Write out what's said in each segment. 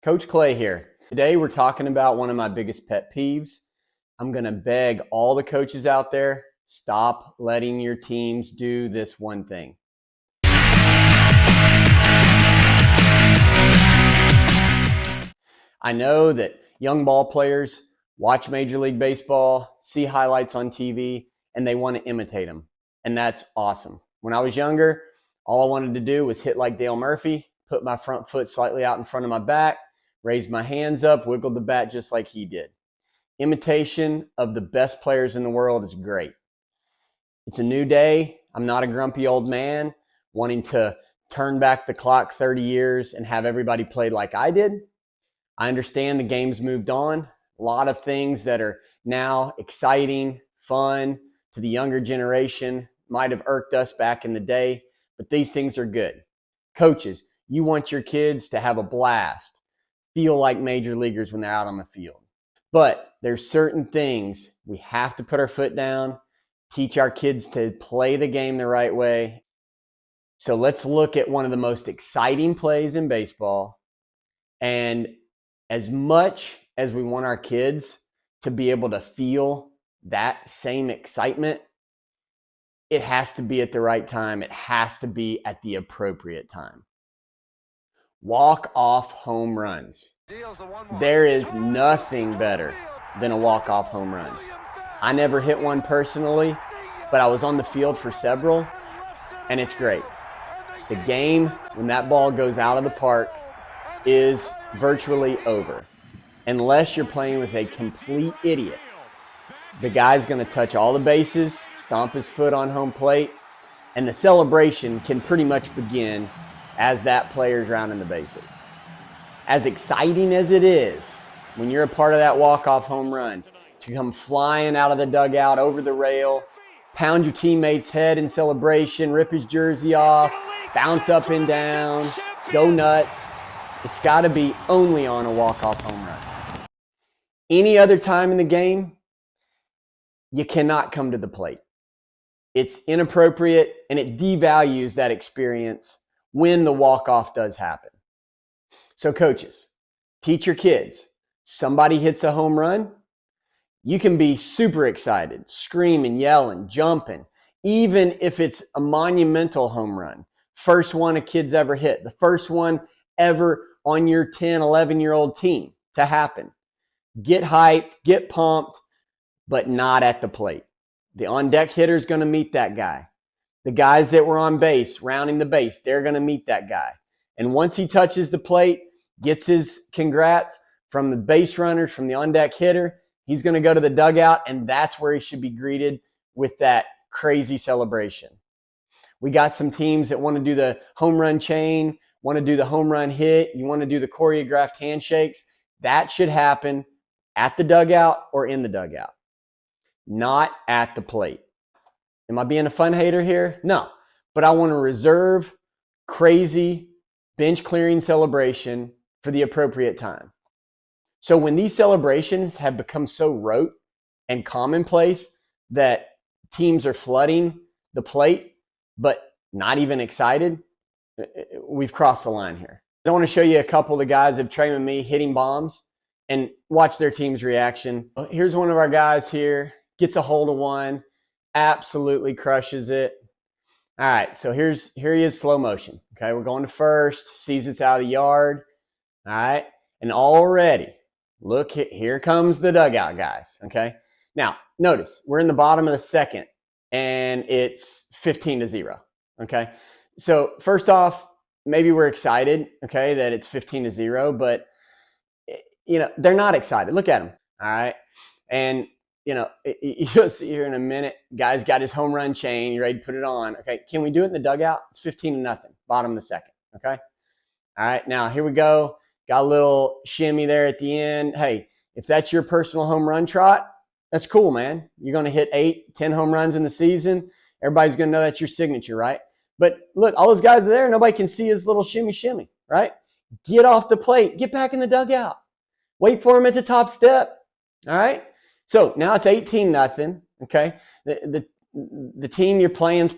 Coach Clay here. Today we're talking about one of my biggest pet peeves. I'm going to beg all the coaches out there, stop letting your teams do this one thing. I know that young ball players watch Major League Baseball, see highlights on TV, and they want to imitate them. And that's awesome. When I was younger, all I wanted to do was hit like Dale Murphy, put my front foot slightly out in front of my back, raise my hands up, wiggle the bat just like he did. Imitation of the best players in the world is great. It's a new day. I'm not a grumpy old man wanting to turn back the clock 30 years and have everybody play like I did. I understand the game's moved on. A lot of things that are now exciting, fun to the younger generation might have irked us back in the day, but these things are good. Coaches, you want your kids to have a blast, feel like major leaguers when they're out on the field. But there's certain things we have to put our foot down, teach our kids to play the game the right way. So let's look at one of the most exciting plays in baseball. And as much as we want our kids to be able to feel that same excitement, it has to be at the right time. It has to be at the appropriate time. Walk-off home runs. There is nothing better than a walk-off home run. I never hit one personally, but I was on the field for several, and it's great. The game, when that ball goes out of the park, is virtually over. Unless you're playing with a complete idiot. The guy's going to touch all the bases, stomp his foot on home plate, and the celebration can pretty much begin as that player's rounding the bases. As exciting as it is when you're a part of that walk-off home run, to come flying out of the dugout over the rail, pound your teammate's head in celebration, rip his jersey off, bounce up and down, go nuts, it's got to be only on a walk-off home run. Any other time in the game, you cannot come to the plate. It's inappropriate and it devalues that experience when the walk-off does happen. So coaches, teach your kids, somebody hits a home run, you can be super excited, screaming, yelling, jumping, even if it's a monumental home run. First one a kid's ever hit, the first one ever on your 10, 11-year-old team to happen. Get hyped, get pumped, but not at the plate. The on-deck hitter is going to meet that guy. The guys that were on base, rounding the base, they're going to meet that guy. And once he touches the plate, gets his congrats from the base runners, from the on-deck hitter, he's going to go to the dugout, and that's where he should be greeted with that crazy celebration. We got some teams that want to do the home run chain, want to do the home run hit, you want to do the choreographed handshakes. That should happen at the dugout or in the dugout, not at the plate. Am I being a fun hater here? No, but I want to reserve crazy bench clearing celebration for the appropriate time. So when these celebrations have become so rote and commonplace that teams are flooding the plate, but not even excited, we've crossed the line here. I want to show you a couple of the guys that have trained with me hitting bombs and watch their team's reaction. Here's one of our guys here, gets a hold of one, absolutely crushes it. All right, so here he is, slow motion. Okay, we're going to first, sees it's out of the yard. All right, and already, look, here comes the dugout guys. Okay, now notice we're in the bottom of the second, and it's 15-0. Okay, so first off, maybe we're excited, okay, that it's 15-0, but they're not excited. Look at them. All right, and you'll see here in a minute, guy's got his home run chain. You ready to put it on? Okay, can we do it in the dugout? It's 15-0, bottom of the second. Okay. All right, now here we go. Got a little shimmy there at the end. Hey, if that's your personal home run trot, that's cool, man. You're going to hit 8, 10 home runs in the season. Everybody's going to know that's your signature, right? But look, all those guys are there. Nobody can see his little shimmy, right? Get off the plate. Get back in the dugout. Wait for him at the top step. All right. So now it's 18-0. Okay. The team you're playing,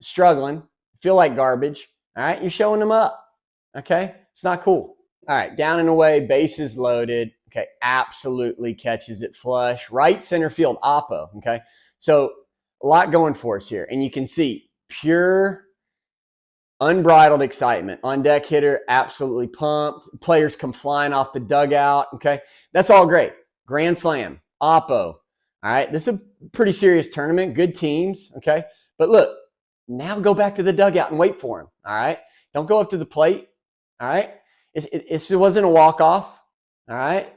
struggling, feel like garbage. All right. You're showing them up. Okay. It's not cool. All right, down and away, bases loaded. Okay, absolutely catches it flush. Right center field, oppo. Okay, so a lot going for us here. And you can see pure, unbridled excitement. On deck hitter, absolutely pumped. Players come flying off the dugout. Okay, that's all great. Grand slam, oppo. All right, this is a pretty serious tournament. Good teams. Okay, but look, now go back to the dugout and wait for him. All right, don't go up to the plate. All right, it wasn't a walk-off. All right.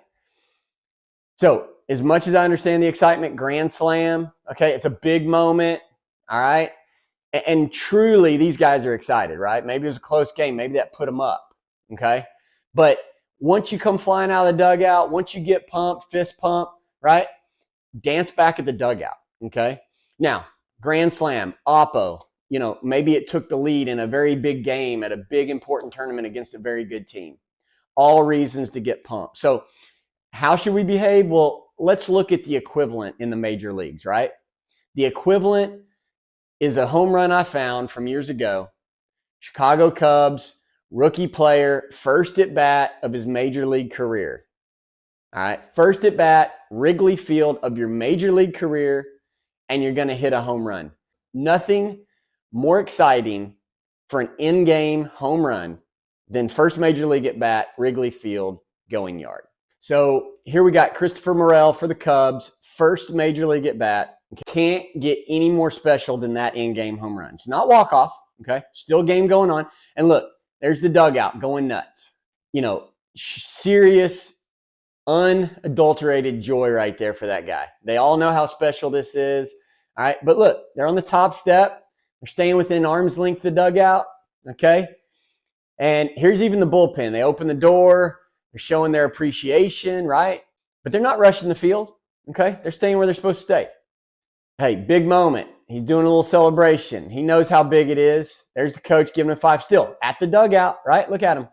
So as much as I understand the excitement, grand slam, okay, it's a big moment. All right. And truly, these guys are excited, right? Maybe it was a close game. Maybe that put them up, okay? But once you come flying out of the dugout, once you get pumped, fist pump, right? Dance back at the dugout, okay? Now, grand slam, oppo, maybe it took the lead in a very big game at a big important tournament against a very good team. All reasons to get pumped. So how should we behave? Well, let's look at the equivalent in the major leagues, right? The equivalent is a home run I found from years ago. Chicago Cubs, rookie player, first at bat of his major league career. All right, first at bat, Wrigley Field of your major league career, and you're going to hit a home run. Nothing more exciting for an in-game home run than first major league at bat, Wrigley Field, going yard. So here we got Christopher Morel for the Cubs, first major league at bat. Can't get any more special than that in-game home run. It's not walk-off, okay? Still game going on. And look, there's the dugout going nuts. Serious, unadulterated joy right there for that guy. They all know how special this is. All right, but look, they're on the top step. They're staying within arm's length of the dugout, okay? And here's even the bullpen. They open the door. They're showing their appreciation, right? But they're not rushing the field, okay? They're staying where they're supposed to stay. Hey, big moment. He's doing a little celebration. He knows how big it is. There's the coach giving him 5 still at the dugout, right? Look at him.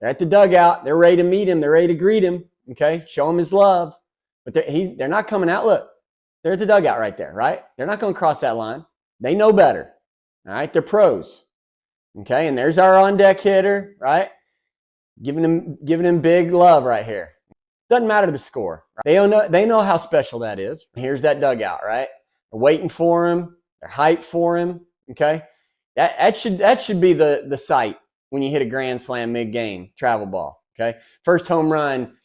They're at the dugout. They're ready to meet him. They're ready to greet him, okay? Show him his love. But they're not coming out. Look, they're at the dugout right there, right? They're not going to cross that line. They know better, all right? They're pros, okay? And there's our on-deck hitter, right? Giving him big love right here. Doesn't matter the score. Right? They know how special that is. Here's that dugout, right? They're waiting for him. They're hyped for him. Okay, that should be the sight when you hit a grand slam mid-game travel ball. Okay, first home run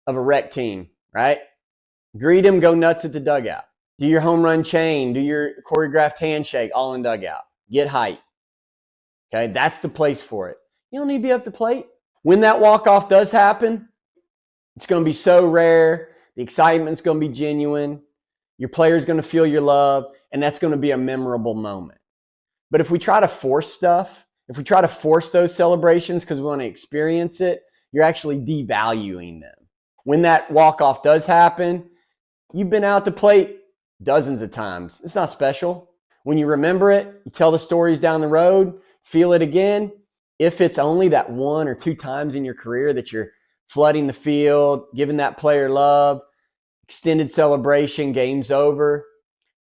of a rec team. Right, greet him. Go nuts at the dugout. Do your home run chain. Do your choreographed handshake. All in dugout. Get hyped. Okay, that's the place for it. You don't need to be up the plate. When that walk-off does happen, it's going to be so rare. The excitement's going to be genuine. Your player's going to feel your love, and that's going to be a memorable moment. But if we try to force stuff, if we try to force those celebrations because we want to experience it, you're actually devaluing them. When that walk-off does happen, you've been out the plate dozens of times. It's not special. When you remember it, you tell the stories down the road, feel it again. If it's only that 1 or 2 times in your career that you're flooding the field, giving that player love, extended celebration, game's over,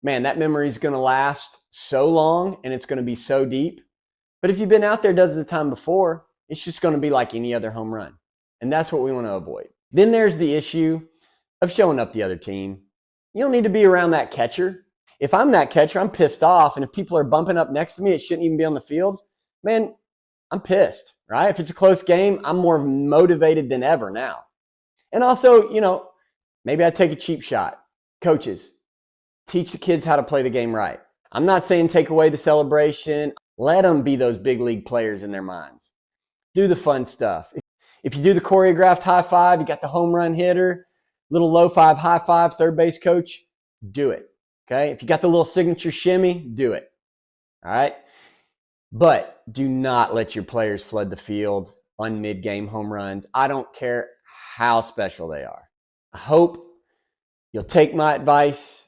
man, that memory is going to last so long and it's going to be so deep. But if you've been out there dozens of times before, it's just going to be like any other home run. And that's what we want to avoid. Then there's the issue of showing up the other team. You don't need to be around that catcher. If I'm that catcher, I'm pissed off. And if people are bumping up next to me, it shouldn't even be on the field. Man, I'm pissed, right? If it's a close game, I'm more motivated than ever now. And also, maybe I take a cheap shot. Coaches, teach the kids how to play the game right. I'm not saying take away the celebration. Let them be those big league players in their minds. Do the fun stuff. If you do the choreographed high five, you got the home run hitter, little low five, high five, third base coach, do it. Okay? If you got the little signature shimmy, do it. All right? But do not let your players flood the field on mid-game home runs. I don't care how special they are. I hope you'll take my advice,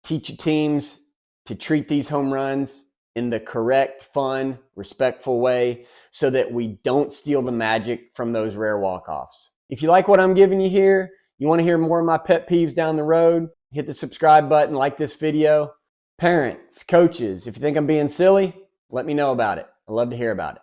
teach your teams to treat these home runs in the correct, fun, respectful way so that we don't steal the magic from those rare walk-offs. If you like what I'm giving you here, you want to hear more of my pet peeves down the road, hit the subscribe button, like this video. Parents, coaches, if you think I'm being silly, let me know about it. I'd love to hear about it.